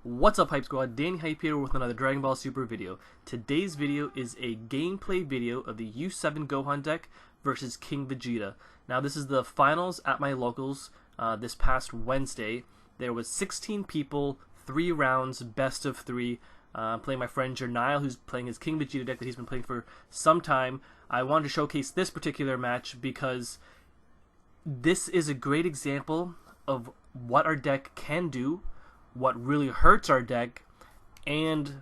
What's up, Hype Squad? Danny Hype here with another Dragon Ball Super video. Today's video is a gameplay video of the U7 Gohan deck versus King Vegeta. Now this is the finals at my locals this past Wednesday. There was 16 people, 3 rounds, best of 3. I'm playing my friend Jernyle, who's playing his King Vegeta deck that he's been playing for some time. I wanted to showcase this particular match because this is a great example of what our deck can do, what really hurts our deck, and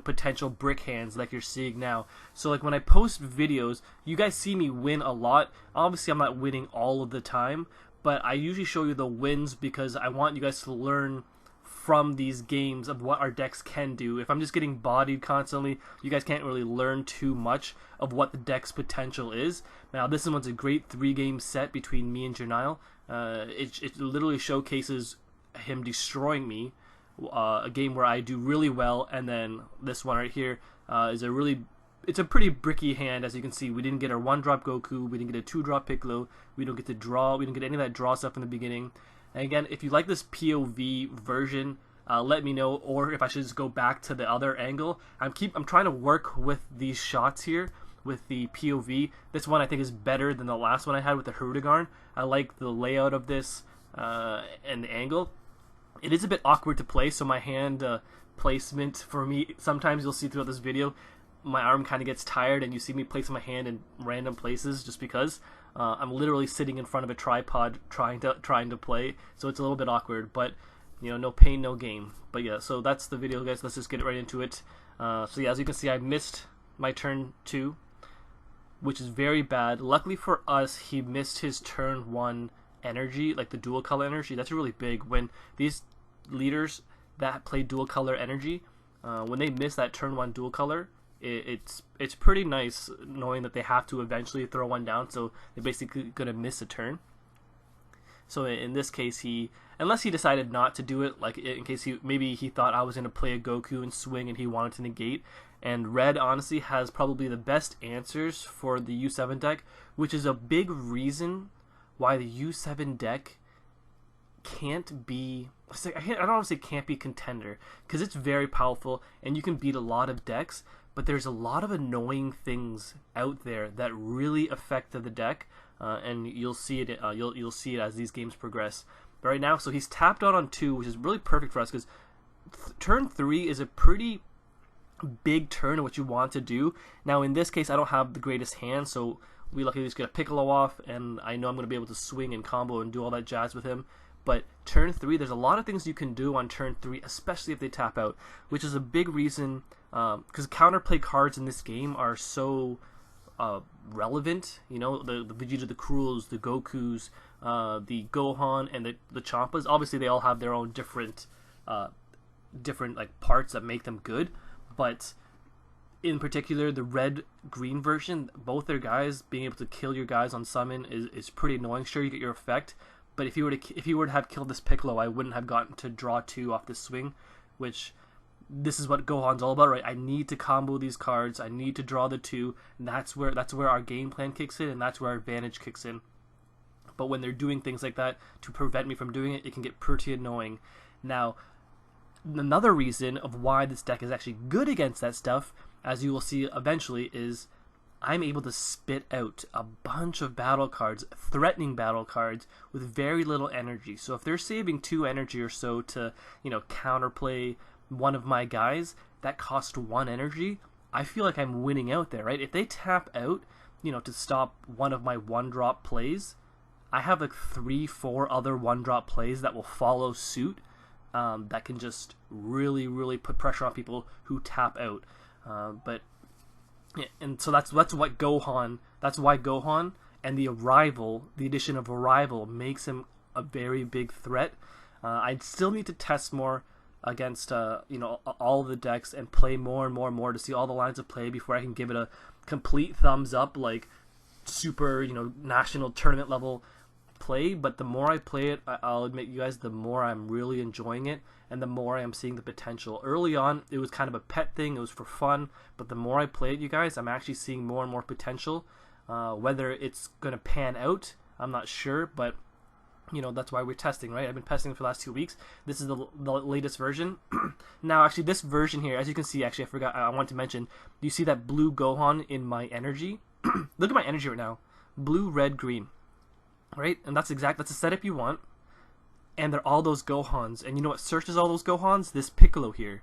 potential brick hands like you're seeing now. So like when I post videos, you guys see me win a lot. Obviously I'm not winning all of the time, but I usually show you the wins because I want you guys to learn from these games of what our decks can do. If I'm just getting bodied constantly, you guys can't really learn too much of what the deck's potential is. Now this one's a great 3-game set between me and Jernyle. It literally showcases him destroying me, a game where I do really well, and then this one right here is it's a pretty bricky hand. As you can see, we didn't get our 1-drop Goku, we didn't get a 2-drop Piccolo, we don't get to draw, we didn't get any of that draw stuff in the beginning. And again, if you like this POV version, let me know, or if I should just go back to the other angle. I'm trying to work with these shots here with the POV. This one I think is better than the last one I had with the Hirudegarn. I like the layout of this and the angle. It is a bit awkward to play, so my hand placement for me, sometimes you'll see throughout this video, my arm kind of gets tired and you see me placing my hand in random places just because I'm literally sitting in front of a tripod trying to play, so it's a little bit awkward, but no pain, no gain. But yeah, so that's the video, guys. Let's just get right into it. So yeah, as you can see, I missed my turn 2, which is very bad. Luckily for us, he missed his turn 1 energy, like the dual color energy. That's really big. When these leaders that play dual color energy, when they miss that turn 1 dual color, it's pretty nice knowing that they have to eventually throw one down, so they're basically gonna miss a turn. So in this case, unless he decided not to do it, like in case maybe he thought I was gonna play a Goku and swing and he wanted to negate. And Red honestly has probably the best answers for the U7 deck, which is a big reason why the U7 deck can't be, I don't want to say can't be contender, because it's very powerful and you can beat a lot of decks, but there's a lot of annoying things out there that really affect the deck, and you'll see it. You'll see it as these games progress. But right now, so he's tapped out on 2, which is really perfect for us because turn 3 is a pretty big turn of what you want to do. Now in this case, I don't have the greatest hand, so we luckily just get a Piccolo off, and I know I'm going to be able to swing and combo and do all that jazz with him. But turn 3, there's a lot of things you can do on turn 3, especially if they tap out, which is a big reason, because counterplay cards in this game are so relevant. The Vegeta, the Cruels, the Gokus, the Gohan, and the Champas. Obviously, they all have their own different like parts that make them good, but in particular, the red-green version, both their guys being able to kill your guys on summon is pretty annoying. Sure, you get your effect, but if you were to have killed this Piccolo, I wouldn't have gotten to draw 2 off this swing, which this is what Gohan's all about, right? I need to combo these cards, I need to draw the 2, and that's where our game plan kicks in, and that's where our advantage kicks in. But when they're doing things like that to prevent me from doing it, it can get pretty annoying. Now, another reason of why this deck is actually good against that stuff, as you will see eventually, is I'm able to spit out a bunch of battle cards, threatening battle cards, with very little energy. So if they're saving 2 energy or so to, counterplay one of my guys, that cost 1 energy, I feel like I'm winning out there, right? If they tap out, to stop one of my 1-drop plays, I have like 3-4 other 1-drop plays that will follow suit, that can just really, really put pressure on people who tap out. But yeah, and so that's what Gohan. That's why Gohan and the addition of Arrival makes him a very big threat. I still need to test more against all of the decks and play more and more to see all the lines of play before I can give it a complete thumbs up, like super national tournament level play. But the more I play it, I'll admit you guys, the more I'm really enjoying it, and the more I am seeing the potential. Early on, it was kind of a pet thing, it was for fun, but the more I play it, you guys, I'm actually seeing more and more potential. Whether it's going to pan out, I'm not sure, but You know, that's why we're testing, right? I've been testing for the last 2 weeks. This is the latest version. Now, actually, this version here, as you can see, actually, I forgot, I want to mention, do you see that blue Gohan in my energy? Look at my energy right now. Blue, red, green. Right? And that's the setup you want. And they're all those Gohans. And you know what searches all those Gohans? This Piccolo here.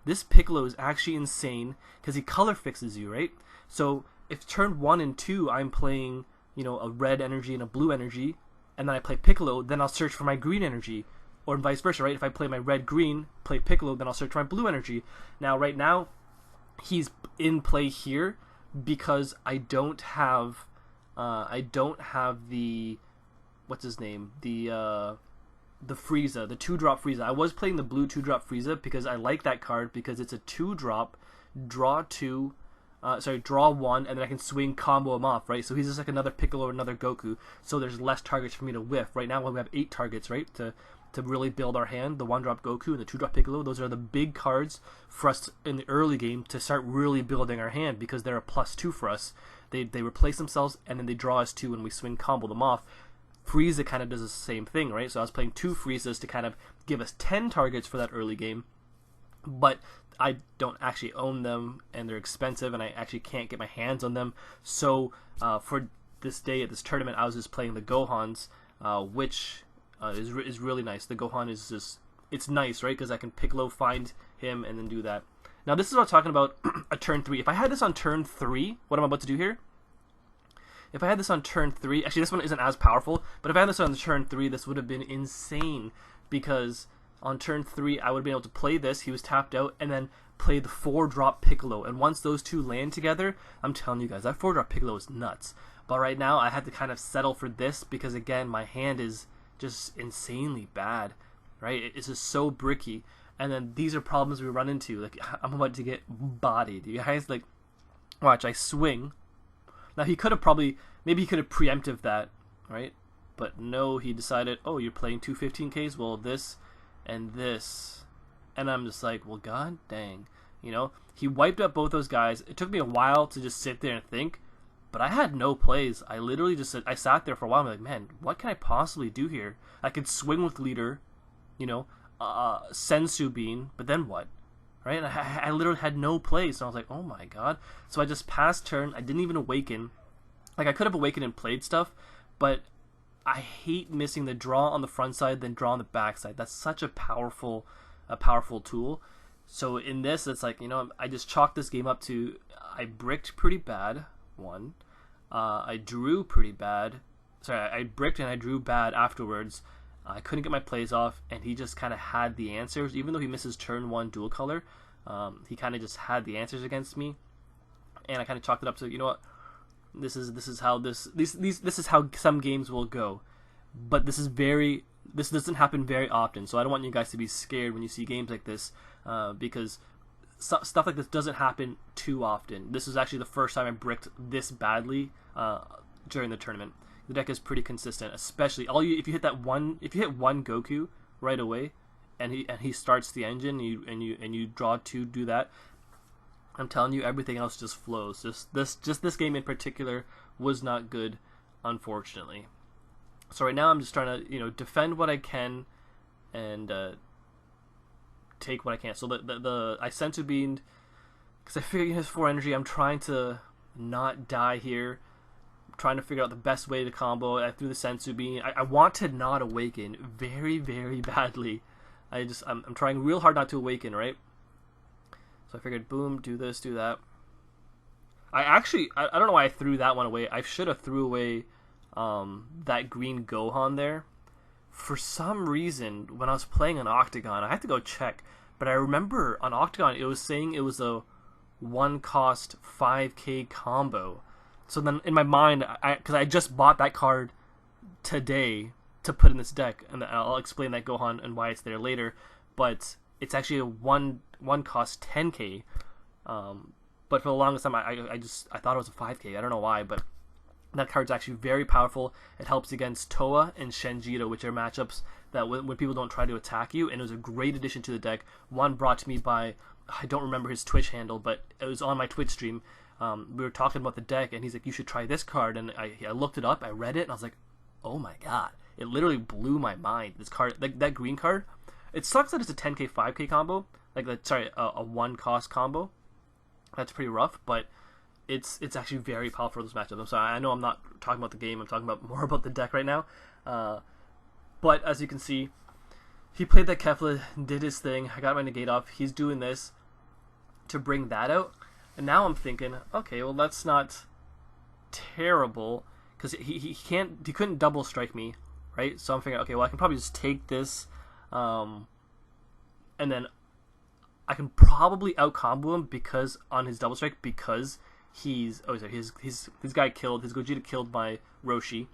This Piccolo is actually insane because he color fixes you, right? So if turn 1 and 2 I'm playing, you know, a red energy and a blue energy, and then I play Piccolo, then I'll search for my green energy, or vice versa, right? If I play my red-green, play Piccolo, then I'll search for my blue energy. Now, right now, he's in play here because I don't have the, what's his name? The Frieza, the 2-drop Frieza. I was playing the blue 2-drop Frieza because I like that card because it's a 2-drop, draw 2, draw 1, and then I can swing combo him off, right? So he's just like another Piccolo or another Goku, so there's less targets for me to whiff. Right now we have 8 targets, right, to really build our hand. The 1-drop Goku and the 2-drop Piccolo, those are the big cards for us in the early game to start really building our hand because they're a +2 for us. They replace themselves, and then they draw us 2 when we swing combo them off. Frieza kind of does the same thing, right? So I was playing 2 Friezas to kind of give us 10 targets for that early game, but I don't actually own them, and they're expensive, and I actually can't get my hands on them. So for this day at this tournament, I was just playing the Gohans, which is really nice. The Gohan is just, it's nice, right? Because I can Piccolo, find him, and then do that. Now this is what I'm talking about, a turn 3. If I had this on turn 3, what I'm about to do here, if I had this on turn 3, actually this one isn't as powerful, but if I had this on turn 3, this would have been insane, because on turn 3, I would have been able to play this, he was tapped out, and then play the 4-drop Piccolo. And once those two land together, I'm telling you guys, that 4-drop Piccolo is nuts. But right now, I had to kind of settle for this, because again, my hand is just insanely bad, right? It's just so bricky. And then these are problems we run into. Like, I'm about to get bodied. You guys, like, watch, I swing. Now, he could have probably, maybe he could have preemptive that, right? But no, he decided, oh, you're playing 2 15Ks? Well, this and this, and I'm just like, well, god dang, you know, he wiped up both those guys. It took me a while to just sit there and think, but I had no plays. I literally just I sat there for a while. I'm like, man, what can I possibly do here? I could swing with leader, you know, sensu bean, but then what, right? And I literally had no plays, so I was like, oh my god. So I just passed turn. I didn't even awaken. Like, I could have awakened and played stuff, but I hate missing the draw on the front side, then draw on the back side. That's such a powerful tool. So in this, it's like, you know, I just chalked this game up to, I bricked pretty bad, 1. I drew pretty bad. Sorry, I bricked and I drew bad afterwards. I couldn't get my plays off, and he just kind of had the answers. Even though he misses turn 1 dual color, he kind of just had the answers against me. And I kind of chalked it up to, you know what, this is how some games will go, but this doesn't happen very often. So I don't want you guys to be scared when you see games like this, because stuff like this doesn't happen too often. This is actually the first time I bricked this badly during the tournament. The deck is pretty consistent, especially if you hit one Goku right away, and he starts the engine, and you draw 2, do that. I'm telling you, everything else just flows. Just this game in particular was not good, unfortunately. So right now I'm just trying to, you know, defend what I can and take what I can. So I sensu beamed because I figured he has 4 energy. I'm trying to not die here. I'm trying to figure out the best way to combo. I threw the sensu beam. I want to not awaken very, very badly. I'm trying real hard not to awaken, right? So I figured, boom, do this, do that. I don't know why I threw that one away. I should have threw away that green Gohan there. For some reason, when I was playing on Octagon, I have to go check, but I remember on Octagon it was saying it was a 1-cost 5k combo. So then in my mind, because I just bought that card today to put in this deck, and I'll explain that Gohan and why it's there later, but it's actually a one cost 10k, but for the longest time I thought it was a 5k. I don't know why, but that card's actually very powerful. It helps against Toa and Shenjito, which are matchups that when people don't try to attack you, and it was a great addition to the deck. One brought to me by, I don't remember his Twitch handle, but it was on my Twitch stream. We were talking about the deck, and he's like, you should try this card, and I looked it up, I read it, and I was like, oh my god, it literally blew my mind. This card, like that green card, it sucks that it's a 10k 5k combo, like a 1-cost combo. That's pretty rough, but it's actually very powerful for this matchup. I'm sorry, I know I'm not talking about the game. I'm talking about more about the deck right now. But as you can see, he played that Kefla, did his thing. I got my negate off. He's doing this to bring that out, and now I'm thinking, okay, well that's not terrible because he couldn't double strike me, right? So I'm thinking, okay, well I can probably just take this, and then I can probably out combo him because on his double strike because his guy killed, his Gogeta killed my Roshi,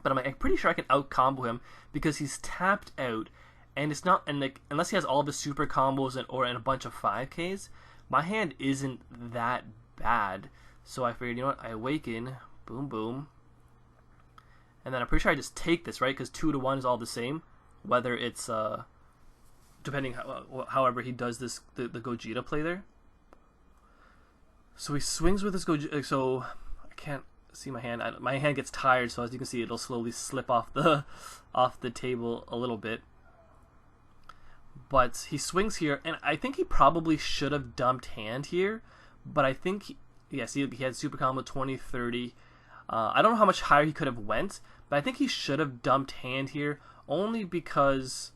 but I'm pretty sure I can out combo him because he's tapped out, and it's not, and like unless he has all of his super combos and a bunch of 5Ks, my hand isn't that bad. So I figured, you know what, I awaken, boom boom, and then I'm pretty sure I just take this, right? Because 2 to 1 is all the same, whether it's depending however he does this the Gogeta play there. So he swings with his Gogeta. So I can't see my hand. My hand gets tired, so as you can see, it'll slowly slip off the table a little bit. But he swings here, and I think he probably should have dumped hand here. But I think, see, he had super combo 20, 30. I don't know how much higher he could have went, but I think he should have dumped hand here only because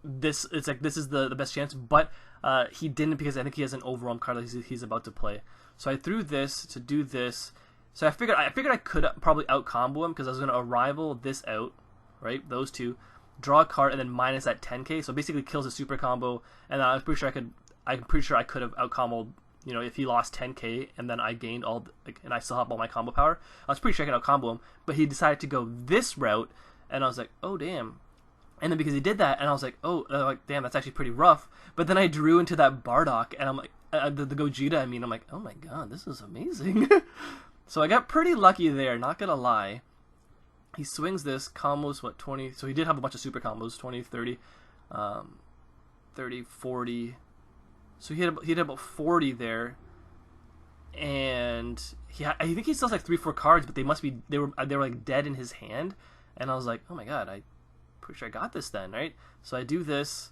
this is the best chance. But he didn't because I think he has an overwhelm card that he's about to play. So I threw this to do this. So I figured I could probably out combo him because I was going to arrival this out. Right, those two, draw a card, and then minus that 10k. So basically kills a super combo, and I'm pretty sure I could have out comboed. You know, if he lost 10k and then I gained all, and I still have all my combo power, I was pretty sure I could out combo him. But he decided to go this route, and I was like, oh damn. And then because he did that, and I was like, oh, damn, that's actually pretty rough. But then I drew into that Bardock, and I'm like, the Gogeta. I mean, I'm like, oh my god, this is amazing. So I got pretty lucky there. Not gonna lie. He swings this, combos, 20, so he did have a bunch of super combos, 20, 30, 30, 40, so he had about 40 there, and I think he still has like 3-4 cards, but they were like dead in his hand, and I was like, oh my god, I'm pretty sure I got this then, right? So I do this,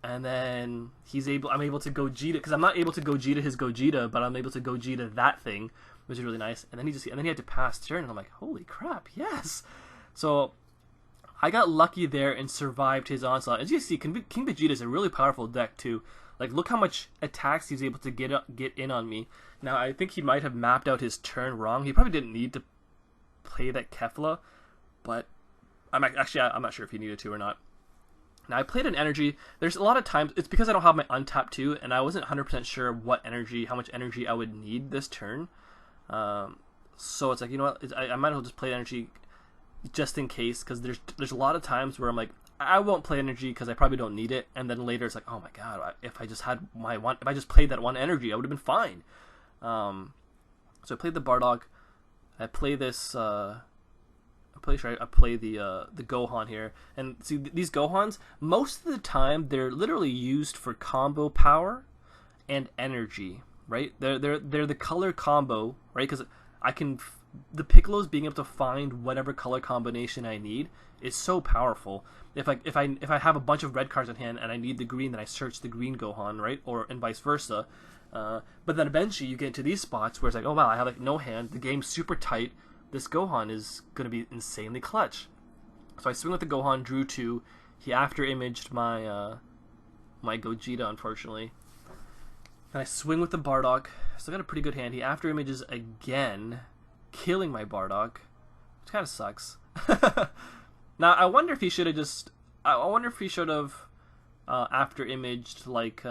and then I'm able to Gogeta, because I'm not able to Gogeta his Gogeta, but I'm able to Gogeta that thing, which is really nice. And then he had to pass turn, and I'm like, holy crap, yes! So I got lucky there and survived his onslaught. As you see, King Vegeta is a really powerful deck too. Like, look how much attacks he's able to get in on me. Now I think he might have mapped out his turn wrong. He probably didn't need to play that Kefla, but I'm not sure if he needed to or not. Now I played an energy. There's a lot of times it's because I don't have my untapped too, and I wasn't 100% sure how much energy I would need this turn. So it's like, you know what, I might as well just play energy just in case, because there's a lot of times where I'm like, I won't play energy because I probably don't need it, and then later it's like, oh my god, if I just played that one energy, I would have been fine. So I played the Bardock. I play this. I'm pretty sure I play the Gohan here, and see these Gohans. Most of the time, they're literally used for combo power and energy. Right? They're the color combo, right? Because the Piccolo's being able to find whatever color combination I need is so powerful. If I have a bunch of red cards in hand and I need the green, then I search the green Gohan, right? And vice versa. But then eventually you get into these spots where it's like, oh wow, I have like no hand. The game's super tight. This Gohan is gonna be insanely clutch. So I swing with the Gohan, drew 2. He after imaged my my Gogeta, unfortunately. And I swing with the Bardock. Still got a pretty good hand. He after images again, killing my Bardock, which kind of sucks. Now I wonder if he should have after imaged like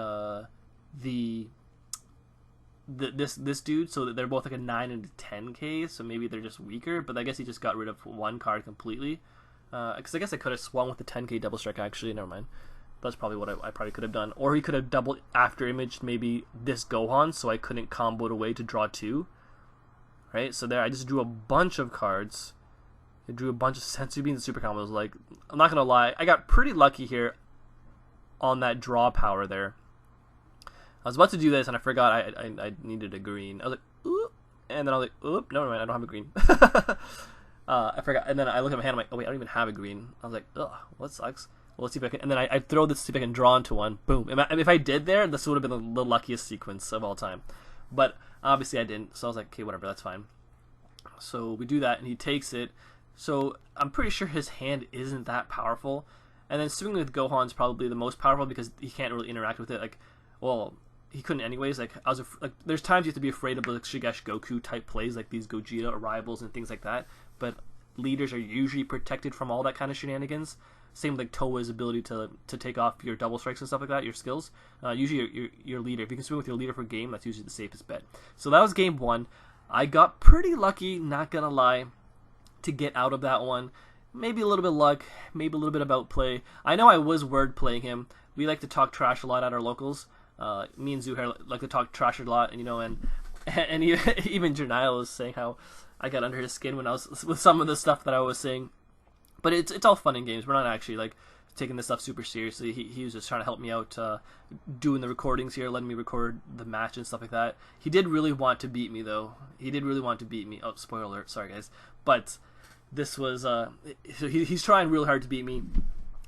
this dude, so that they're both like a 9 and a 10k. So maybe they're just weaker. But I guess he just got rid of one card completely. Because I guess I could have swung with the 10k double strike. Actually, never mind. That's probably what I probably could have done. Or he could have double after imaged maybe this Gohan, so I couldn't combo it away to draw 2. Right? So there, I just drew a bunch of cards. I drew a bunch of Sensu Beans and super combos. Like, I'm not gonna lie, I got pretty lucky here on that draw power there. I was about to do this and I forgot I needed a green. I was like, ooh, and then I was like, oop, no, I don't have a green. I forgot, and then I look at my hand, I'm like, oh wait, I don't even have a green. I was like, ugh, well, that sucks. Well, let's see if I can, and then I throw this to see if I can draw into one. Boom. And if I did there, this would have been the luckiest sequence of all time. But obviously I didn't, so I was like, okay, whatever, that's fine. So we do that, and he takes it. So I'm pretty sure his hand isn't that powerful. And then swinging with Gohan's probably the most powerful because he can't really interact with it. Like, well, he couldn't anyways. Like, there's times you have to be afraid of like Shigesh Goku type plays, like these Gogeta arrivals and things like that. But leaders are usually protected from all that kind of shenanigans. Same with like Towa's ability to take off your double strikes and stuff like that, your skills. Usually your leader, if you can swing with your leader for a game, that's usually the safest bet. So that was game one. I got pretty lucky, not gonna lie, to get out of that one. Maybe a little bit of luck, maybe a little bit of outplay. I know I was word playing him. We like to talk trash a lot at our locals. Me and Zuhair like to talk trash a lot, and even Jernyle was saying how I got under his skin when I was with some of the stuff that I was saying. But it's all fun and games. We're not actually like taking this stuff super seriously. He was just trying to help me out, doing the recordings here, letting me record the match and stuff like that. He did really want to beat me though. He did really want to beat me. Oh, spoiler alert! Sorry guys, but this was so he's trying really hard to beat me.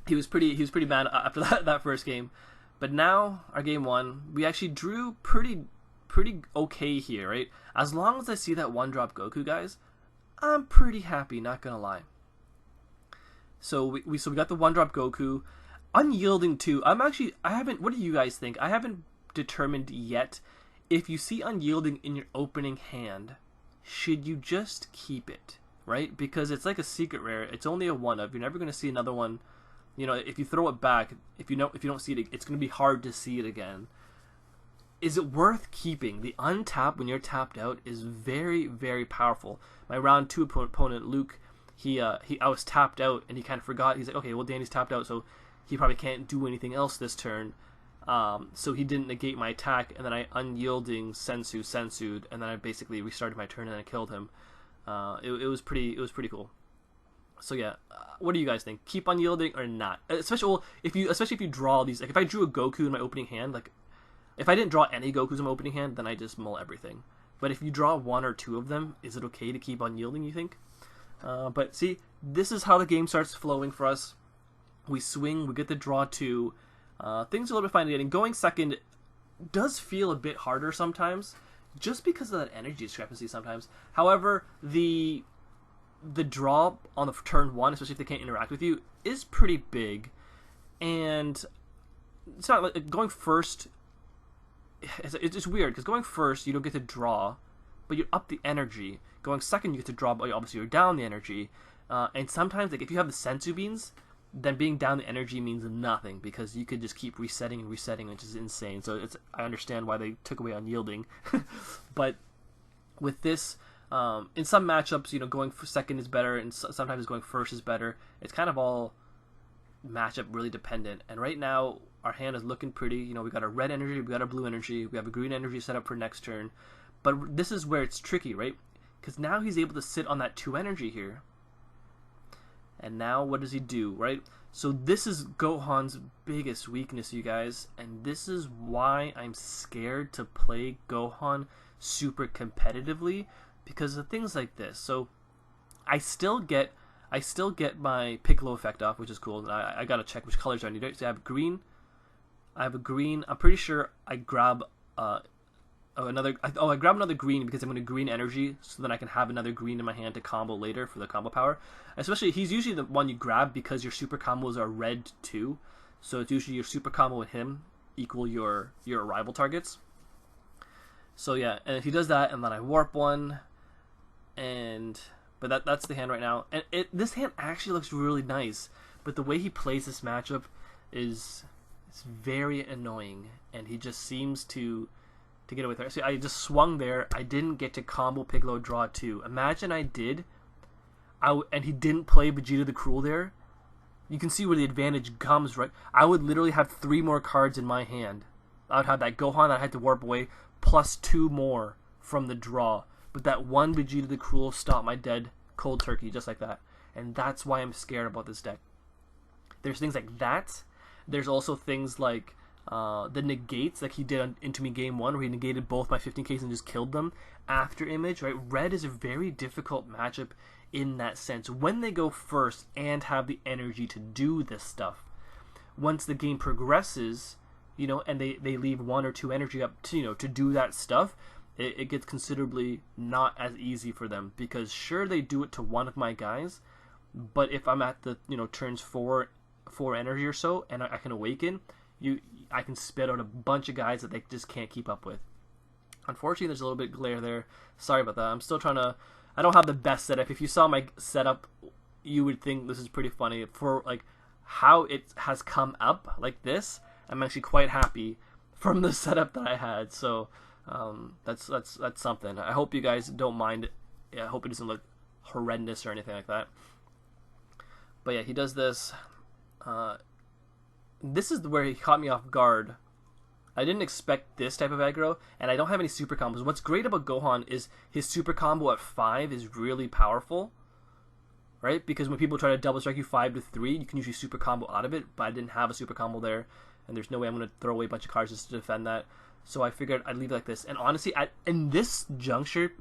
He was pretty bad after that first game, but now our game one, we actually drew pretty okay here, right? As long as I see that one drop Goku, guys, I'm pretty happy. Not gonna lie. So we got the one drop Goku, Unyielding 2. I haven't. What do you guys think? I haven't determined yet if you see Unyielding in your opening hand, should you just keep it, right? Because it's like a secret rare. It's only a one of. You're never going to see another one. You know, if you throw it back, if you don't see it, it's going to be hard to see it again. Is it worth keeping? The untap when you're tapped out is very, very powerful. My round 2 opponent, Luke, I was tapped out, and he kind of forgot. He's like, okay, well, Danny's tapped out, so he probably can't do anything else this turn. So he didn't negate my attack, and then I Unyielding Sensu'd, and then I basically restarted my turn and I killed him. It was pretty cool. So yeah, what do you guys think? Keep Unyielding or not? Especially if you draw these. Like if I drew a Goku in my opening hand, like if I didn't draw any Gokus in my opening hand, then I just mull everything. But if you draw one or two of them, is it okay to keep Unyielding, you think? But see, this is how the game starts flowing for us. We swing, we get the draw 2. Things are a little bit fine getting. Going second does feel a bit harder sometimes, just because of that energy discrepancy sometimes. However, the draw on the turn 1, especially if they can't interact with you, is pretty big. And it's not like going first. It's just weird because going first you don't get to draw, but you up the energy. Going second you get to draw, but obviously you're down the energy. And sometimes, like if you have the Sensu beans, then being down the energy means nothing because you could just keep resetting and resetting, which is insane. So I understand why they took away Unyielding, but with this, in some matchups, you know, going for second is better, and sometimes going first is better. It's kind of all matchup really dependent. And right now our hand is looking pretty. You know, we got a red energy, we got a blue energy, we have a green energy set up for next turn. But this is where it's tricky, right? Because now he's able to sit on that 2 energy here. And now what does he do, right? So this is Gohan's biggest weakness, you guys. And this is why I'm scared to play Gohan super competitively, because of things like this. So I still get my Piccolo effect off, which is cool. I gotta check which colors I need. So I have green. I'm pretty sure I grab I grab another green because I'm going to green energy, so then I can have another green in my hand to combo later for the combo power. Especially, he's usually the one you grab because your super combos are red too, so it's usually your super combo with him equal your rival targets. So yeah, and if he does that, and then I warp one, but that's the hand right now. And this hand actually looks really nice, but the way he plays this matchup it's very annoying, and he just seems to get away with it. So I just swung there. I didn't get to combo Piccolo draw 2. Imagine I did, and he didn't play Vegeta the Cruel there. You can see where the advantage comes, right? I would literally have 3 more cards in my hand. I would have that Gohan that I had to warp away, plus 2 more from the draw. But that one Vegeta the Cruel stopped my dead cold turkey, just like that. And that's why I'm scared about this deck. There's things like that. There's also things like the negates like he did on Into Me Game 1, where he negated both my 15Ks and just killed them after image, right? Red is a very difficult matchup in that sense when they go first and have the energy to do this stuff. Once the game progresses, you know, and they leave 1 or 2 energy up to, you know, to do that stuff, it gets considerably not as easy for them, because sure, they do it to one of my guys, but if I'm at the, you know, turns 4 energy or so and I can awaken, I can spit out a bunch of guys that they just can't keep up with. Unfortunately, there's a little bit of glare there. Sorry about that. I'm still trying to... I don't have the best setup. If you saw my setup, you would think this is pretty funny. For like how it has come up like this, I'm actually quite happy from the setup that I had. So that's something. I hope you guys don't mind. Yeah, I hope it doesn't look horrendous or anything like that. But yeah, he does this. This is where he caught me off guard. I didn't expect this type of aggro, and I don't have any super combos. What's great about Gohan is his super combo at 5 is really powerful, right? Because when people try to double strike you 5 to 3, you can usually super combo out of it, but I didn't have a super combo there, and there's no way I'm going to throw away a bunch of cards just to defend that. So I figured I'd leave it like this. And honestly, in this juncture,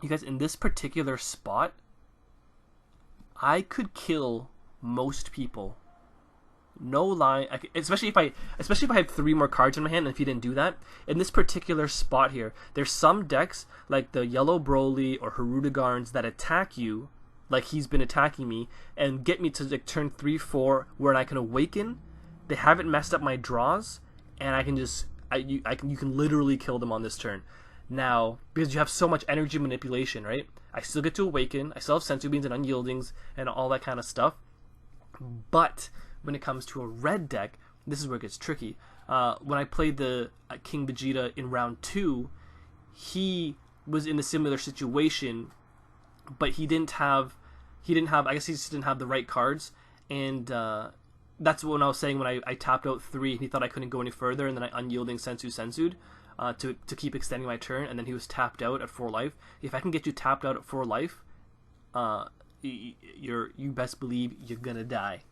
you guys, in this particular spot, I could kill most people. No lie, especially if I had 3 more cards in my hand, and if he didn't do that, in this particular spot here, there's some decks like the Yellow Broly or Hirudegarns that attack you, like he's been attacking me, and get me to like turn 3, 4, where I can awaken. They haven't messed up my draws, and I can just you can literally kill them on this turn. Now, because you have so much energy manipulation, right? I still get to awaken. I still have sensu beans and unyieldings and all that kind of stuff, but when it comes to a red deck, this is where it gets tricky. When I played the King Vegeta in round 2, he was in a similar situation, but he didn't have, I guess he just didn't have the right cards, and that's what I was saying when I tapped out 3, and he thought I couldn't go any further, and then I unyielding sensu'd to keep extending my turn, and then he was tapped out at 4 life. If I can get you tapped out at 4 life, you best believe you're gonna die.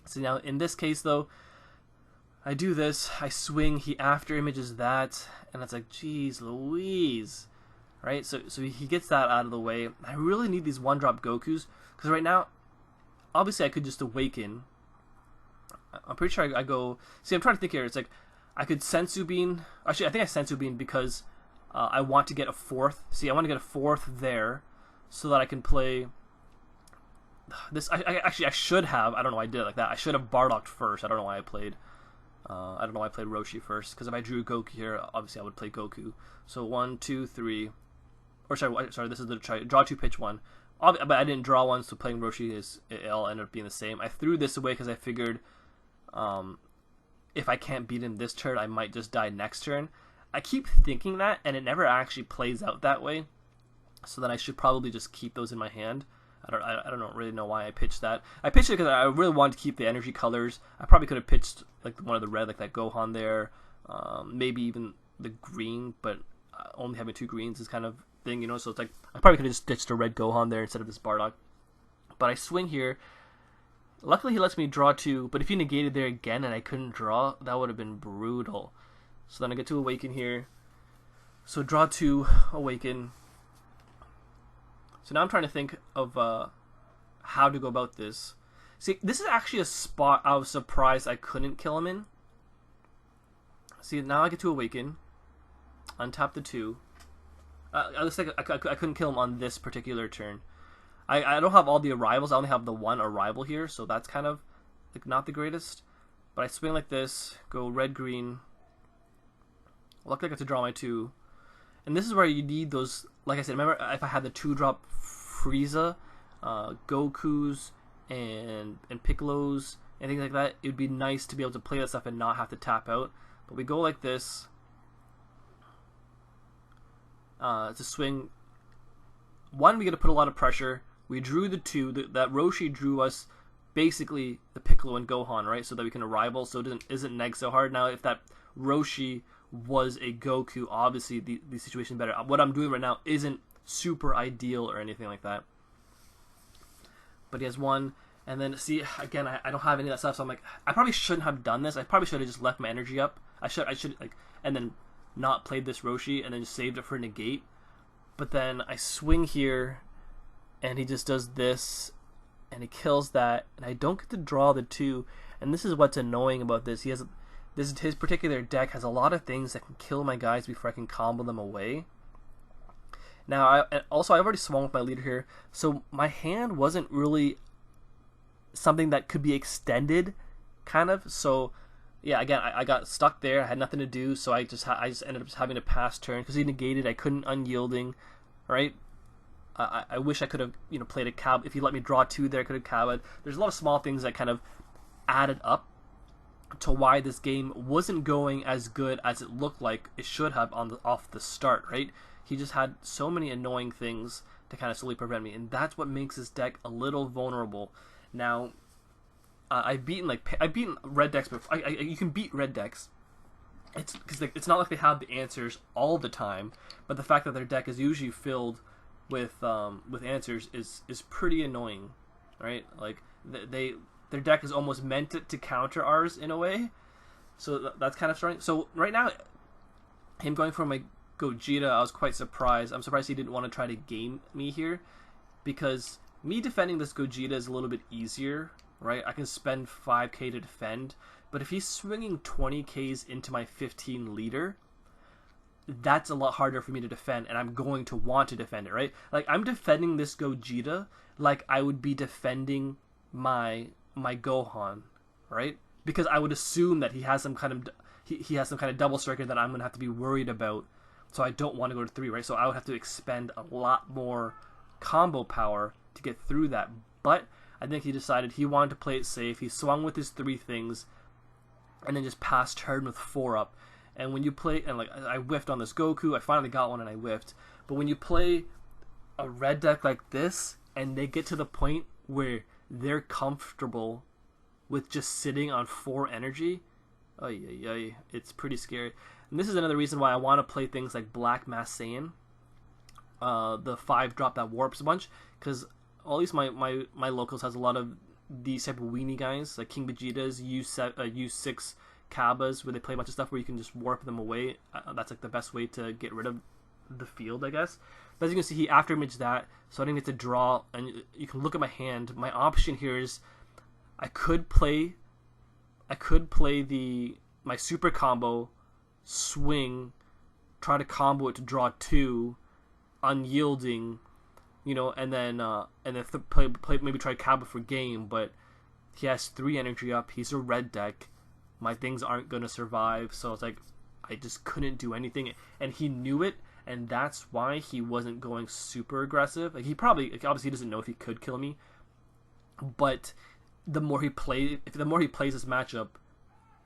So now, in this case, though, I do this, I swing, he after images that, and it's like, geez Louise, right? So he gets that out of the way. I really need these 1-drop Gokus, because right now, obviously I could just awaken. I'm pretty sure I go... See, I'm trying to think here. It's like, I could Sensu Bean... Actually, I think I Sensu Bean because I want to get a 4th. See, I want to get a 4th there, so that I can play... This I should have. I don't know why I did it like that. I should have Bardocked first. I don't know why I played. I don't know why I played Roshi first. Because if I drew Goku here, obviously I would play Goku. So 1, 2, 3. Or sorry. This is the try. Draw 2, pitch 1. But I didn't draw 1, so playing Roshi it'll end up being the same. I threw this away because I figured, if I can't beat him this turn, I might just die next turn. I keep thinking that, and it never actually plays out that way. So then I should probably just keep those in my hand. I don't really know why I pitched that. I pitched it because I really wanted to keep the energy colors. I probably could have pitched like one of the red, like that Gohan there, maybe even the green, but only having 2 greens is kind of thing, you know. So it's like I probably could have just ditched a red Gohan there instead of this Bardock. But I swing here. Luckily, he lets me draw 2. But if he negated there again and I couldn't draw, that would have been brutal. So then I get to awaken here. So draw 2, awaken. So now I'm trying to think of how to go about this. See, this is actually a spot I was surprised I couldn't kill him in. See, now I get to awaken, untap the 2. It looks like I couldn't kill him on this particular turn. I don't have all the arrivals. I only have the 1 arrival here, so that's kind of like not the greatest. But I swing like this, go red, green. Luckily I get to draw my 2. And this is where you need those, like I said, remember if I had the 2-drop Frieza, Gokus, and Piccolos, and things like that, it would be nice to be able to play that stuff and not have to tap out. But we go like this, to swing. 1, we get to put a lot of pressure. We drew the 2, that Roshi drew us basically the Piccolo and Gohan, right? So that we can arrival, so it isn't neg so hard. Now if that Roshi was a Goku, obviously the situation better. What I'm doing right now isn't super ideal or anything like that. But he has 1, And then, see, again, I don't have any of that stuff, so I'm like, I probably shouldn't have done this. I probably should have just left my energy up. I should, like, and then not played this Roshi, and then just saved it for negate. But then I swing here, and he just does this, and he kills that, and I don't get to draw the 2. And this is what's annoying about this. His particular deck has a lot of things that can kill my guys before I can combo them away. Now, I've already swung with my leader here, so my hand wasn't really something that could be extended, kind of. So, yeah, again, I got stuck there. I had nothing to do, so I just ended up just having to pass turn because he negated. I couldn't unyielding, right? I wish I could have, played a cab. If he let me draw 2 there, I could have cabbed. There's a lot of small things that kind of added up to why this game wasn't going as good as it looked like it should have off the start, right? He just had so many annoying things to kind of slowly prevent me, and that's what makes this deck a little vulnerable. Now, I've beaten red decks before. You can beat red decks. It's because it's not like they have the answers all the time, but the fact that their deck is usually filled with answers is pretty annoying, right? Like their deck is almost meant to counter ours in a way, so that's kind of starting. So right now, him going for my Gogeta, I was quite surprised. I'm surprised he didn't want to try to game me here, because me defending this Gogeta is a little bit easier, right? I can spend 5k to defend, but if he's swinging 20k's into my 15 leader, that's a lot harder for me to defend, and I'm going to want to defend it, right? Like, I'm defending this Gogeta like I would be defending my Gohan, right? Because I would assume that he has some kind of he has some kind of double striker that I'm going to have to be worried about, so I don't want to go to 3, right? So I would have to expend a lot more combo power to get through that. But I think he decided he wanted to play it safe. He swung with his 3 things and then just passed turn with 4 up. And when you play, and like I whiffed on this Goku, I finally got one and I whiffed. But when you play a red deck like this and they get to the point where they're comfortable with just sitting on 4 energy, it's pretty scary. And this is another reason why I want to play things like Black Mass Saiyan, the 5-drop that warps a bunch, because at least my locals has a lot of these type of weenie guys, like King Vegeta's, U6 Kabbas, where they play a bunch of stuff where you can just warp them away. That's like the best way to get rid of the field, I guess. But as you can see, he afterimaged that, so I didn't get to draw. And you can look at my hand. My option here is I could play my super combo, swing, try to combo it to draw 2, unyielding, and then maybe try Kabba for game. But he has 3 energy up. He's a red deck. My things aren't going to survive, so it's like I just couldn't do anything, and he knew it, and that's why he wasn't going super aggressive. Like, he probably, obviously, he doesn't know if he could kill me, but the more he plays this matchup,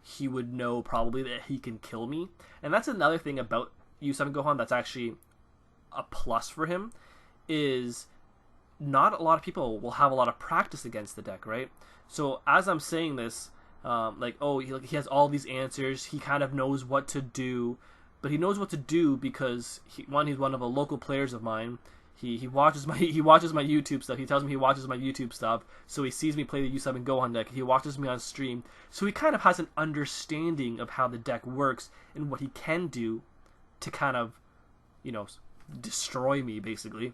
he would know probably that he can kill me. And that's another thing about U7 Gohan that's actually a plus for him, is not a lot of people will have a lot of practice against the deck, right? So as I'm saying this, he has all these answers, he kind of knows what to do, but he knows what to do because he's one of the local players of mine. He watches my YouTube stuff. He tells me he watches my YouTube stuff, so he sees me play the U7 Gohan deck. He watches me on stream, so he kind of has an understanding of how the deck works and what he can do to kind of, destroy me basically.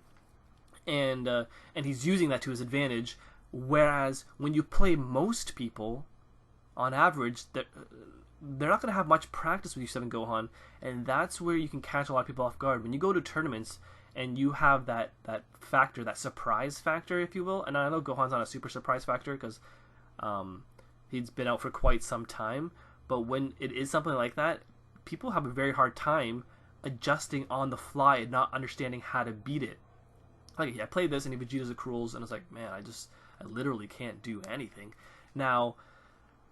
And he's using that to his advantage. Whereas when you play most people, on average, they're not going to have much practice with U7 Gohan, and that's where you can catch a lot of people off guard. When you go to tournaments and you have that factor, that surprise factor, if you will, and I know Gohan's not a super surprise factor because he's been out for quite some time, but when it is something like that, people have a very hard time adjusting on the fly and not understanding how to beat it. Like, I played this and he Vegeta's Accruals, and I was like, man, I literally can't do anything. Now,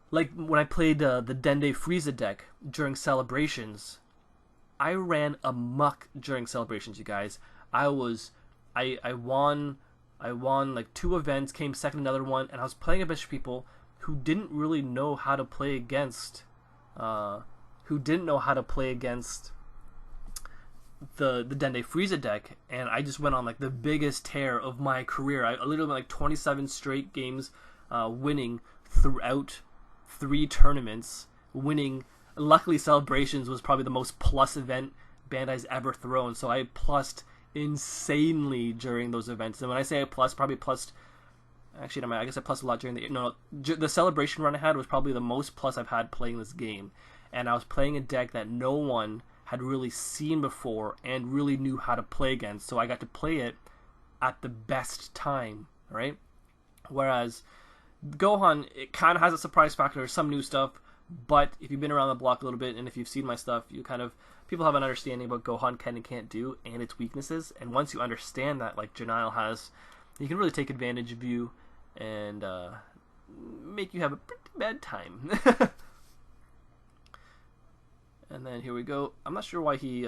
like when I played the Dende Frieza deck during celebrations, I ran amok during celebrations, you guys. I won like 2 events, came second another one, and I was playing a bunch of people who didn't really know how to play against the Dende Frieza deck, and I just went on like the biggest tear of my career. I literally went like 27 straight games winning throughout 3 tournaments, winning. Luckily, Celebrations was probably the most plus event Bandai's ever thrown, so I plussed insanely during those events. And when I say I probably plussed, actually, no, I guess I plussed a lot during the Celebration run I had was probably the most plus I've had playing this game. And I was playing a deck that no one had really seen before and really knew how to play against, so I got to play it at the best time, right? Whereas Gohan, it kind of has a surprise factor, some new stuff, but if you've been around the block a little bit and if you've seen my stuff, people have an understanding about Gohan can and can't do and its weaknesses, and once you understand that, like Jernyle has, you can really take advantage of you and make you have a pretty bad time. And then here we go. I'm not sure why he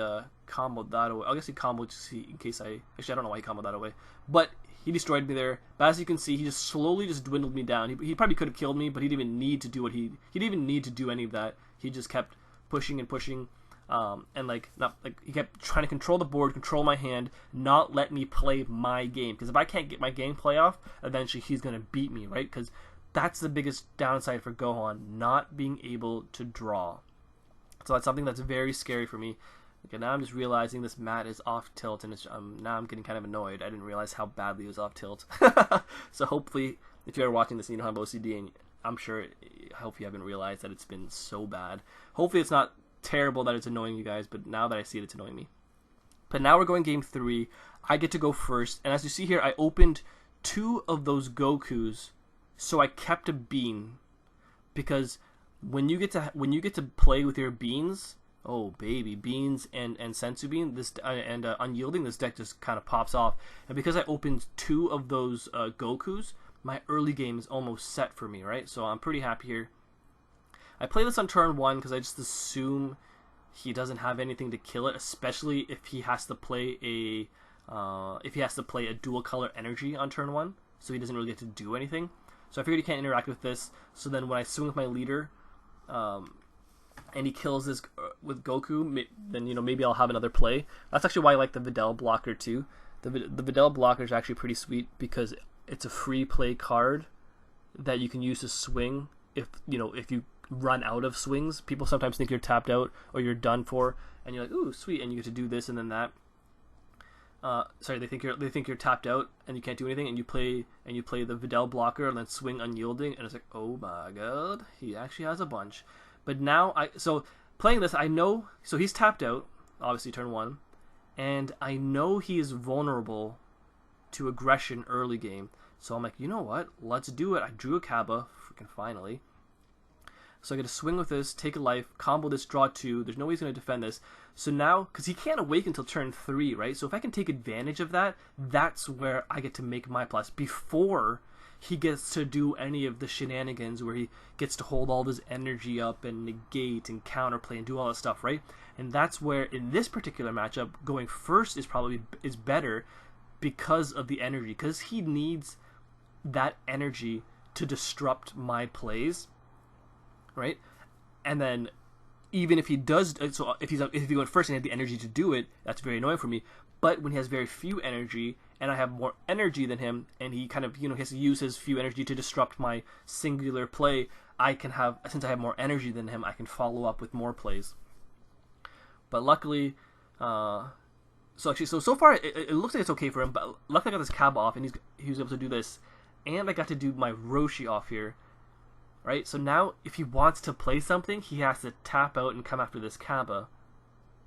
comboed that away. I guess he comboed just in case actually, I don't know why he comboed that away. But he destroyed me there. But as you can see, he just slowly just dwindled me down. He probably could have killed me, but he didn't even need to do he didn't even need to do any of that. He just kept pushing and pushing. And he kept trying to control the board, control my hand, not let me play my game. Because if I can't get my gameplay off, eventually he's going to beat me, right? Because that's the biggest downside for Gohan, not being able to draw. So that's something that's very scary for me. Okay, now I'm just realizing this mat is off tilt, and now I'm getting kind of annoyed. I didn't realize how badly it was off tilt. So hopefully, if you're watching this and you don't have OCD, and I hope you haven't realized that it's been so bad. Hopefully it's not terrible that it's annoying you guys, but now that I see it, it's annoying me. But now we're going game 3. I get to go first, and as you see here, I opened 2 of those Gokus, so I kept a bean, because when you get to play with your beans, oh baby, beans and sensu bean, this and unyielding, this deck just kind of pops off. And because I opened 2 of those Gokus, my early game is almost set for me, right? So I'm pretty happy here. I play this on turn 1 because I just assume he doesn't have anything to kill it, especially if he has to play a dual color energy on turn 1, so he doesn't really get to do anything. So I figured he can't interact with this. So then when I swing with my leader, and he kills this with Goku, then maybe I'll have another play. That's actually why I like the Videl blocker too. The Videl blocker is actually pretty sweet because it's a free play card that you can use to swing if you run out of swings. People sometimes think you're tapped out or you're done for, and you're like, ooh, sweet, and you get to do this and then that. They think you're tapped out and you can't do anything, and you play the Videl blocker and then swing unyielding, and it's like, oh my god, he actually has a bunch. But now playing this, I know, so he's tapped out, obviously turn 1, and I know he is vulnerable to aggression early game. So I'm like, you know what? Let's do it. I drew a Kaba, freaking finally. So I get to swing with this, take a life, combo this, draw 2. There's no way he's going to defend this. So now, because he can't awaken until turn 3, right? So if I can take advantage of that, that's where I get to make my plus. Before he gets to do any of the shenanigans where he gets to hold all this energy up and negate and counterplay and do all that stuff, right? And that's where, in this particular matchup, going first is better because of the energy. Because he needs that energy to disrupt my plays, right? And then even if he does, so if he's going first and he has the energy to do it, that's very annoying for me. But when he has very few energy and I have more energy than him, and he kind of he has to use his few energy to disrupt my singular play, since I have more energy than him, I can follow up with more plays. But luckily, so far it looks like it's okay for him. But luckily I got this Kaba off, and he was able to do this, and I got to do my Roshi off here. Right, so now if he wants to play something, he has to tap out and come after this Kaba,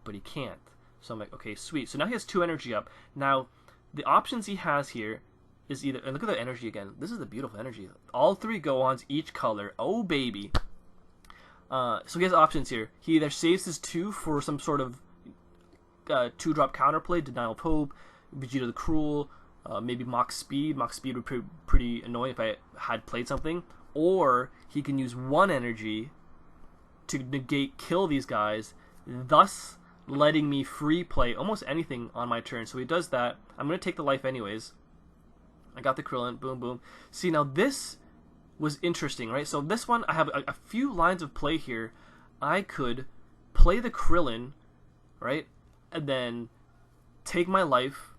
but he can't. So I'm like, okay, sweet. So now he has 2 energy up. Now, the options he has here is either, and look at the energy again. This is the beautiful energy. All 3 Gohans, each color. Oh, baby. So he has options here. He either saves his 2 for some sort of 2-drop counterplay, Denial Pope, Vegeta the Cruel, maybe Mach Speed. Mach Speed would be pretty annoying if I had played something. Or he can use 1 energy to negate, kill these guys, thus letting me free play almost anything on my turn. So he does that. I'm going to take the life anyways. I got the Krillin. Boom, boom. See, now this was interesting, right? So this one, I have a few lines of play here. I could play the Krillin, right? And then take my life,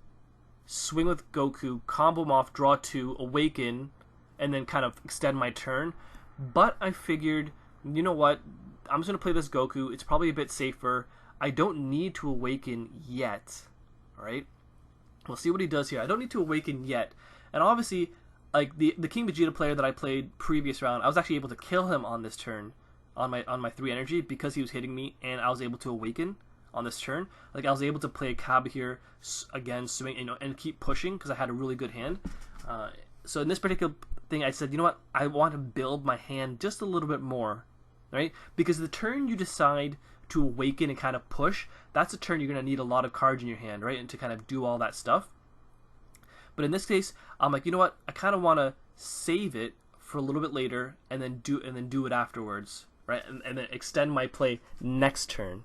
swing with Goku, combo him off, draw 2, awaken, and then kind of extend my turn. But I figured, you know what, I'm just going to play this Goku. It's probably a bit safer. I don't need to awaken yet, right? We'll see what he does here. I don't need to awaken yet. And obviously, like the King Vegeta player that I played previous round, I was actually able to kill him on this turn on my 3 energy because he was hitting me, and I was able to awaken on this turn. Like I was able to play a Kaba here again, swing, and keep pushing because I had a really good hand. So in this particular thing, I said, you know what, I want to build my hand just a little bit more, right? Because the turn you decide to awaken and kind of push, that's a turn you're going to need a lot of cards in your hand, right? And to kind of do all that stuff. But in this case, I'm like, you know what, I kind of want to save it for a little bit later and then do it afterwards, right? And then extend my play next turn.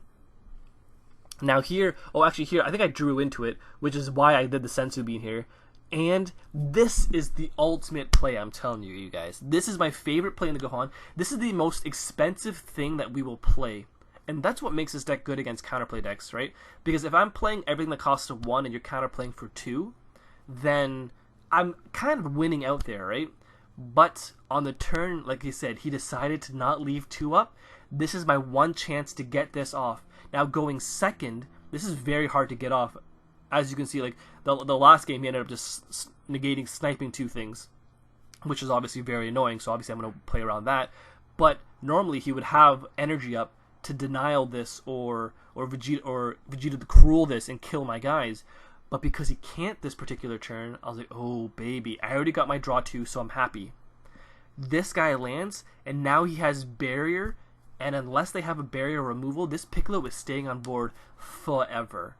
Now here, actually here, I think I drew into it, which is why I did the Senzu Bean here. And this is the ultimate play, I'm telling you, you guys. This is my favorite play in the Gohan. This is the most expensive thing that we will play. And that's what makes this deck good against counterplay decks, right? Because if I'm playing everything that costs 1 and you're counterplaying for 2, then I'm kind of winning out there, right? But on the turn, like I said, he decided to not leave 2 up. This is my one chance to get this off. Now going second, this is very hard to get off. As you can see, like the last game, he ended up just negating, sniping 2 things, which is obviously very annoying. So obviously I'm going to play around that. But normally he would have energy up to denial this or Vegeta to cruel this and kill my guys. But because he can't this particular turn, I was like, oh baby, I already got my draw 2, so I'm happy. This guy lands, and now he has barrier, and unless they have a barrier removal, this Piccolo is staying on board forever.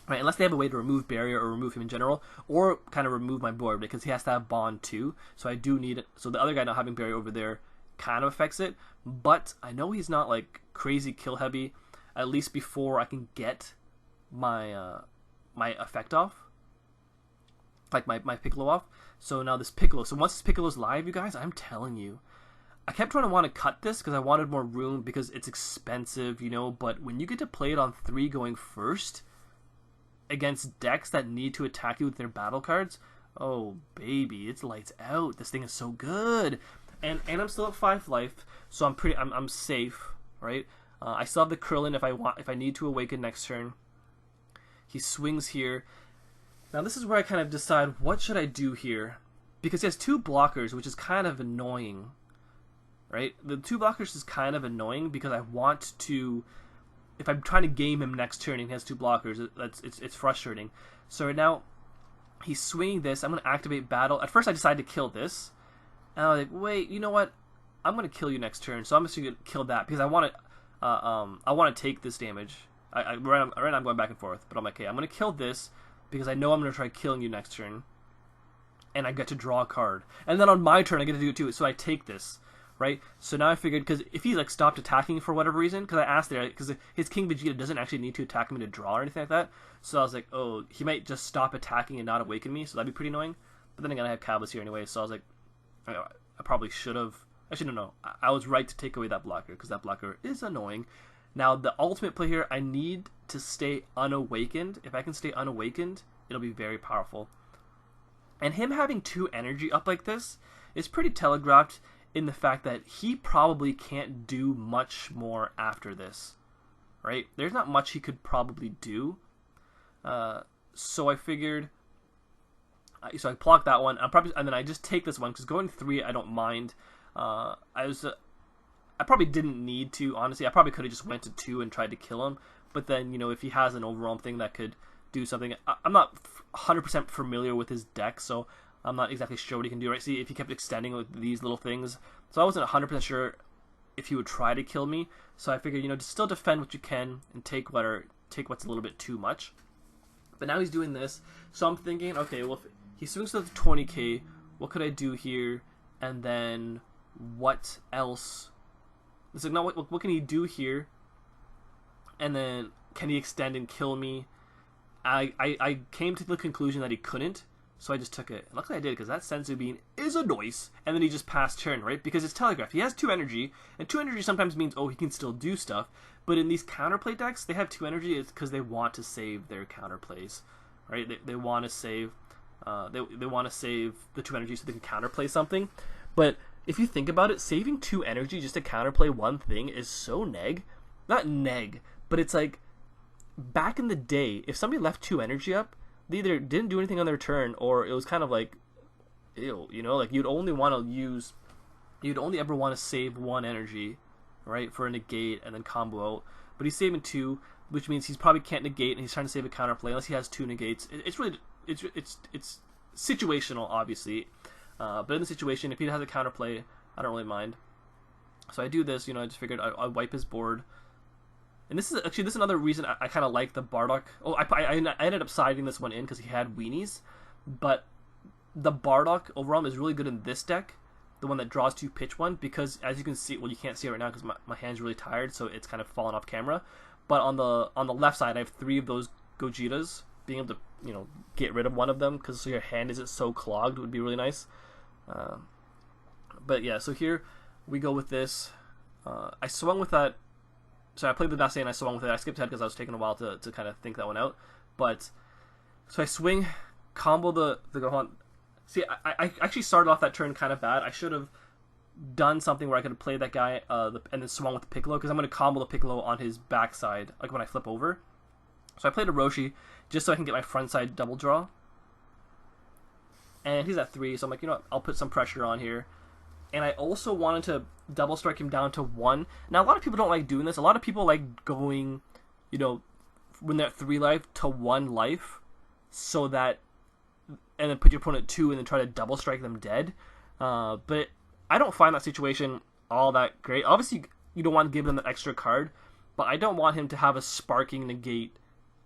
Right, unless they have a way to remove barrier or remove him in general, or kind of remove my board, because he has to have bond too. So I do need it. So the other guy not having barrier over there kind of affects it, but I know he's not like crazy kill heavy, at least before I can get my my effect off, like my Piccolo off. So now this Piccolo, so once this Piccolo's live, you guys, I'm telling you, I kept trying to want to cut this because I wanted more room because it's expensive, you know, but when you get to play it on 3 going first against decks that need to attack you with their battle cards, oh baby, it's lights out. This thing is so good. And I'm still at 5 life, so I'm safe, right? I still have the Krillin if I need to awaken next turn. He swings here. Now this is where I kind of decide what should I do here, because he has 2 blockers, which is kind of annoying, right? The 2 blockers is kind of annoying because I want to, if I'm trying to game him next turn and he has 2 blockers, it's frustrating. So right now he's swinging this. I'm going to activate battle. At first I decided to kill this, and I was like, wait, you know what? I'm going to kill you next turn. So I'm just going to kill that because I want to take this damage. Right now I'm going back and forth, but I'm like, okay, I'm going to kill this because I know I'm going to try killing you next turn, and I get to draw a card. And then on my turn I get to do it too, so I take this, right? So now I figured, because if he like stopped attacking for whatever reason, because I asked there, because his King Vegeta doesn't actually need to attack me to draw or anything like that, so I was like, oh, he might just stop attacking and not awaken me, so that'd be pretty annoying. But then again, I have Cabas here anyway, so I was like, I probably should have. Actually, no, I was right to take away that blocker, because that blocker is annoying. Now, the ultimate play here, I need to stay unawakened. If I can stay unawakened, it'll be very powerful. And him having 2 energy up like this is pretty telegraphed in the fact that he probably can't do much more after this, right? There's not much he could probably do. So I figured, so I blocked that one. And then I just take this one, because going 3, I don't mind. I probably didn't need to, honestly. I probably could have just went to 2 and tried to kill him. But then, you know, if he has an overwhelm thing that could do something, I'm not 100% familiar with his deck, so I'm not exactly sure what he can do, right? See, if he kept extending with these little things, so I wasn't 100% sure if he would try to kill me. So I figured, you know, just still defend what you can and take what's a little bit too much. But now he's doing this, so I'm thinking, okay, well, if he swings to the 20k, what could I do here? And then what else? It's like, no, what can he do here? And then, can he extend and kill me? I came to the conclusion that he couldn't, so I just took it. Luckily I did, because that Senzu Bean is a noise. And then he just passed turn, right? Because it's telegraphed. He has 2 energy, and 2 energy sometimes means, oh, he can still do stuff. But in these counterplay decks, they have 2 energy. It's because they want to save their counterplays, right? They want to save They want to save the 2 energy so they can counterplay something. But if you think about it, saving 2 energy just to counterplay one thing is so neg. Not neg, but it's like, back in the day, if somebody left 2 energy up, they either didn't do anything on their turn, or it was kind of like, ew, you know, like you'd only ever want to save 1 energy, right, for a negate and then combo out. But he's saving 2, which means he's probably can't negate, and he's trying to save a counterplay unless he has 2 negates. It's situational, obviously, but in the situation, if he has a counterplay, I don't really mind. So I do this, you know, I just figured I'd wipe his board. And this is another reason I kind of like the Bardock. Oh, I ended up siding this one in because he had weenies, but the Bardock overall is really good in this deck, the one that draws 2 pitch one, because as you can see, well, you can't see it right now because my hand's really tired, so it's kind of fallen off camera. But on the left side, I have 3 of those Gogetas. Being able to, you know, get rid of one of them because so your hand isn't so clogged would be really nice. But yeah, so here we go with this. I swung with that. So I played the Dasein and I swung with it. I skipped ahead because I was taking a while to kind of think that one out. But so I swing, combo the Gohan. See, I actually started off that turn kind of bad. I should have done something where I could have played that guy and then swung with the Piccolo, because I'm going to combo the Piccolo on his backside, like when I flip over. So I played a Roshi just so I can get my front side double draw. And he's at 3, so I'm like, you know what, I'll put some pressure on here. And I also wanted to double strike him down to 1. Now, a lot of people don't like doing this. A lot of people like going, you know, when they're at 3 life to 1 life, so that, and then put your opponent at 2 and then try to double strike them dead. But I don't find that situation all that great. Obviously, you don't want to give him that extra card, but I don't want him to have a sparking negate,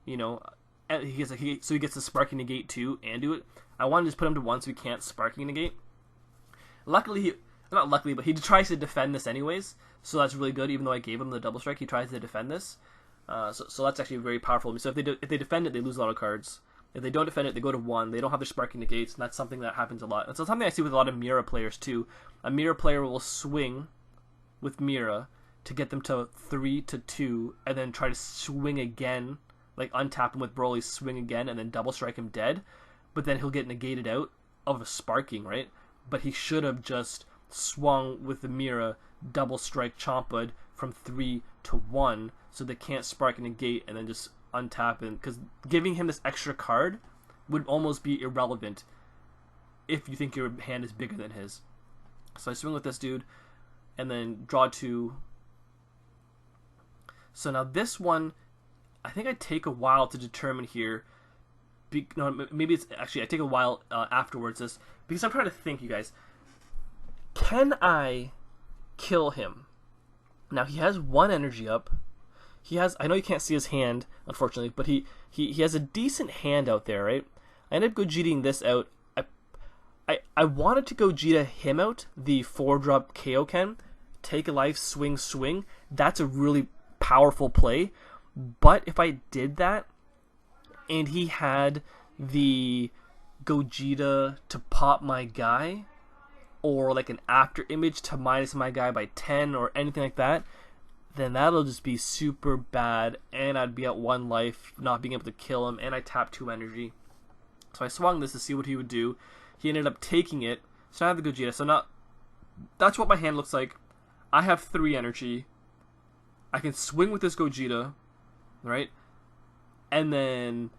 you know, so he gets the sparking negate too and do it. I want to just put him to 1 so he can't sparking negate. Luckily, not luckily, but he tries to defend this anyways, so that's really good. Even though I gave him the double strike, he tries to defend this. So that's actually very powerful. So if they defend it, they lose a lot of cards. If they don't defend it, they go to 1. They don't have their sparking negates, and that's something that happens a lot. And so something I see with a lot of Mira players too. A Mira player will swing with Mira to get them to 3 to 2, and then try to swing again, like untap him with Broly, swing again, and then double strike him dead. But then he'll get negated out of a sparking, right? But he should have just swung with the Mira, double strike Chompa'd from 3 to 1, so they can't spark and negate, and then just untap him. Because giving him this extra card would almost be irrelevant if you think your hand is bigger than his. So I swing with this dude, and then draw 2. So now this one, I think I take a while to determine here. No, maybe it's actually I take a while afterwards. This because I'm trying to think, you guys. Can I kill him? Now he has 1 energy up. He has. I know you can't see his hand, unfortunately, but he has a decent hand out there, right? I ended up Gogetaing this out. I wanted to Gogeta him out, the 4-drop Kaioken, take a life, swing. That's a really powerful play. But if I did that, and he had the Gogeta to pop my guy, or like an after image to minus my guy by 10 or anything like that, then that'll just be super bad, and I'd be at 1 life, not being able to kill him, and I tapped 2 energy. So I swung this to see what he would do. He ended up taking it, so I have the Gogeta. So now, that's what my hand looks like. I have 3 energy. I can swing with this Gogeta, right? And then,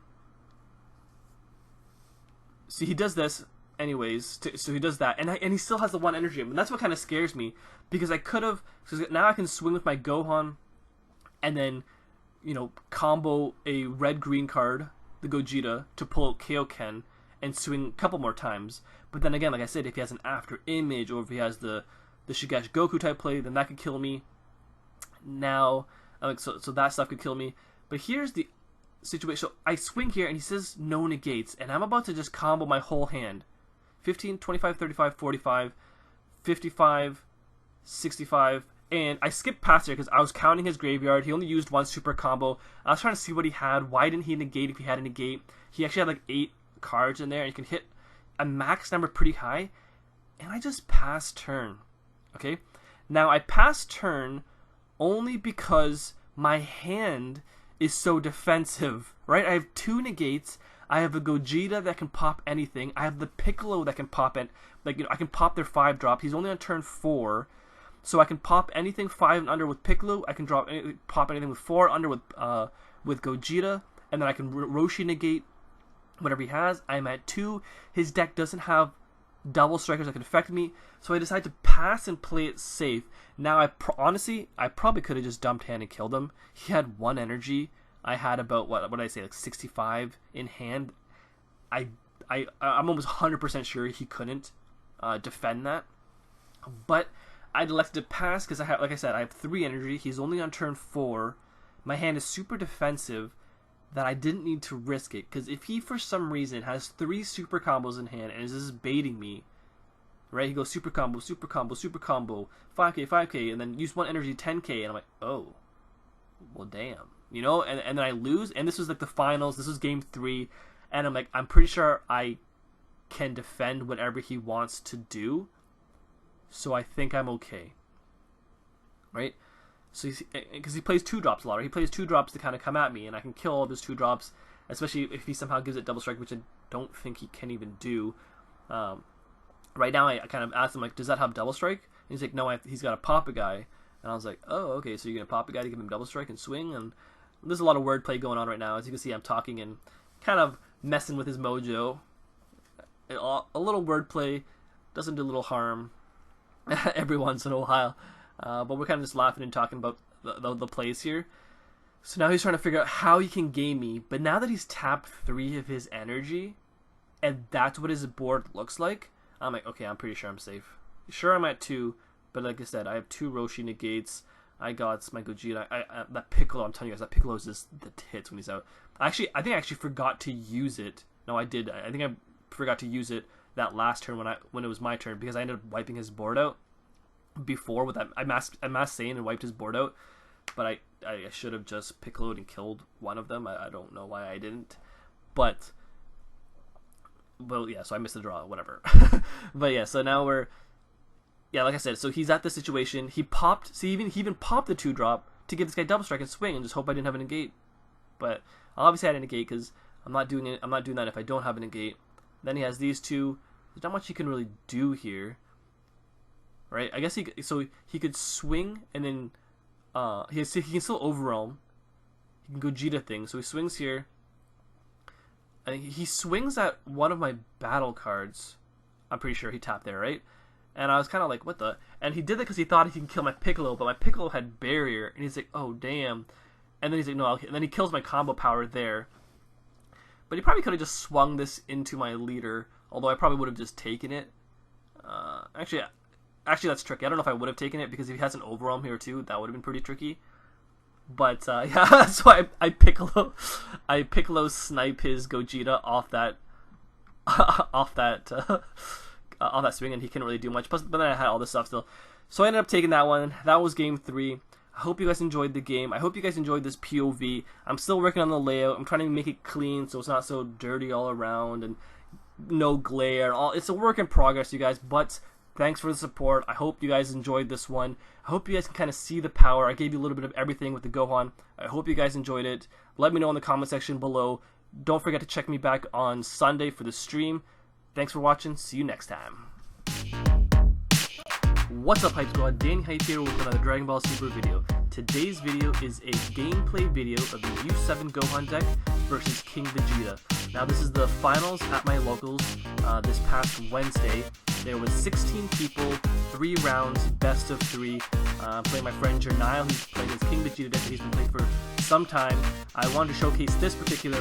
see, he does this anyways, so he does that, and he still has the 1 energy, and that's what kind of scares me, because I could have, so now I can swing with my Gohan, and then, you know, combo a red-green card, the Gogeta, to pull out Kaioken, and swing a couple more times. But then again, like I said, if he has an after image, or if he has the Shigash Goku type play, then that could kill me. Now, so that stuff could kill me. But here's the situation. So I swing here, and he says no negates, and I'm about to just combo my whole hand. 15, 25, 35, 45, 55, 65, and I skipped past here because I was counting his graveyard. He only used 1 super combo. I was trying to see what he had. Why didn't he negate if he had a negate? He actually had like 8 cards in there, and you can hit a max number pretty high, and I just passed turn. Okay? Now, I passed turn only because my hand is so defensive, right? I have 2 negates. I have a Gogeta that can pop anything. I have the Piccolo that can pop I can pop their 5-drop. He's only on turn 4, so I can pop anything 5 and under with Piccolo. I can pop anything with 4 under with Gogeta, and then I can Roshi negate whatever he has. I'm at 2. His deck doesn't have double strikers that can affect me, so I decided to pass and play it safe. Now, honestly, I probably could have just dumped hand and killed him. He had 1 energy. I had about, what did I say, like 65 in hand. I'm almost 100% sure he couldn't defend that. But I'd elected to pass because like I said, I have 3 energy. He's only on turn 4. My hand is super defensive that I didn't need to risk it. Because if he, for some reason, has 3 super combos in hand and is just baiting me, right? He goes super combo, super combo, super combo, 5k, 5k, and then use 1 energy, 10k, and I'm like, oh, well, damn. You know, and then I lose, and this was like the finals, this was game 3, and I'm like, I'm pretty sure I can defend whatever he wants to do, so I think I'm okay, right? So, because he plays 2-drops a lot, or he plays 2-drops to kind of come at me, and I can kill all of his 2-drops, especially if he somehow gives it double strike, which I don't think he can even do. Right now, I kind of asked him, like, does that have double strike? And he's like, no, he's got to pop a guy, and I was like, oh, okay, so you're going to pop a guy to give him double strike and swing, and there's a lot of wordplay going on right now. As you can see, I'm talking and kind of messing with his mojo. A little wordplay doesn't do a little harm every once in a while. But we're kind of just laughing and talking about the plays here. So now he's trying to figure out how he can game me. But now that he's tapped 3 of his energy, and that's what his board looks like, I'm like, okay, I'm pretty sure I'm safe. Sure, I'm at 2, but like I said, I have 2 Roshi negates. I got my Gogeta. That Piccolo, I'm telling you guys, that Piccolo is just the tits when he's out. I think I actually forgot to use it. No, I did. I think I forgot to use it that last turn when it was my turn, because I ended up wiping his board out before with that. I mass Saiyan and wiped his board out, but I should have just Piccoloed and killed one of them. I don't know why I didn't, but well, yeah. So I missed the draw, whatever. But yeah, so now yeah, like I said, so he's at this situation. He popped. See, he even popped the 2-drop to give this guy double strike and swing, and just hope I didn't have a negate. But obviously I had a negate because I'm not doing it. I'm not doing that if I don't have a negate. Then he has these 2. There's not much he can really do here, right? I guess he could swing and then he can still overwhelm. He can Gogeta thing. So he swings here, and he swings at one of my battle cards. I'm pretty sure he tapped there, right? And I was kind of like, what the? And he did that because he thought he can kill my Piccolo, but my Piccolo had barrier, and he's like, oh, damn. And then he's like, no, and then he kills my combo power there. But he probably could have just swung this into my leader, although I probably would have just taken it. Actually, that's tricky. I don't know if I would have taken it, because if he has an overwhelm here too, that would have been pretty tricky. But yeah, so I Piccolo snipe his Gogeta off that on that swing, and he couldn't really do much. Plus, but then I had all this stuff still. So I ended up taking that one. That was game 3. I hope you guys enjoyed the game. I hope you guys enjoyed this POV. I'm still working on the layout. I'm trying to make it clean so it's not so dirty all around and no glare. It's a work in progress, you guys, but thanks for the support. I hope you guys enjoyed this one. I hope you guys can kind of see the power. I gave you a little bit of everything with the Gohan. I hope you guys enjoyed it. Let me know in the comment section below. Don't forget to check me back on Sunday for the stream. Thanks for watching. See you next time. What's up, Hype Squad? Danny Hype here with another Dragon Ball Super video. Today's video is a gameplay video of the U7 Gohan deck versus King Vegeta. Now, this is the finals at my locals this past Wednesday. There was 16 people, 3 rounds, best of 3. Playing my friend Jernyle, who's playing his King Vegeta deck that he's been playing for some time. I wanted to showcase this particular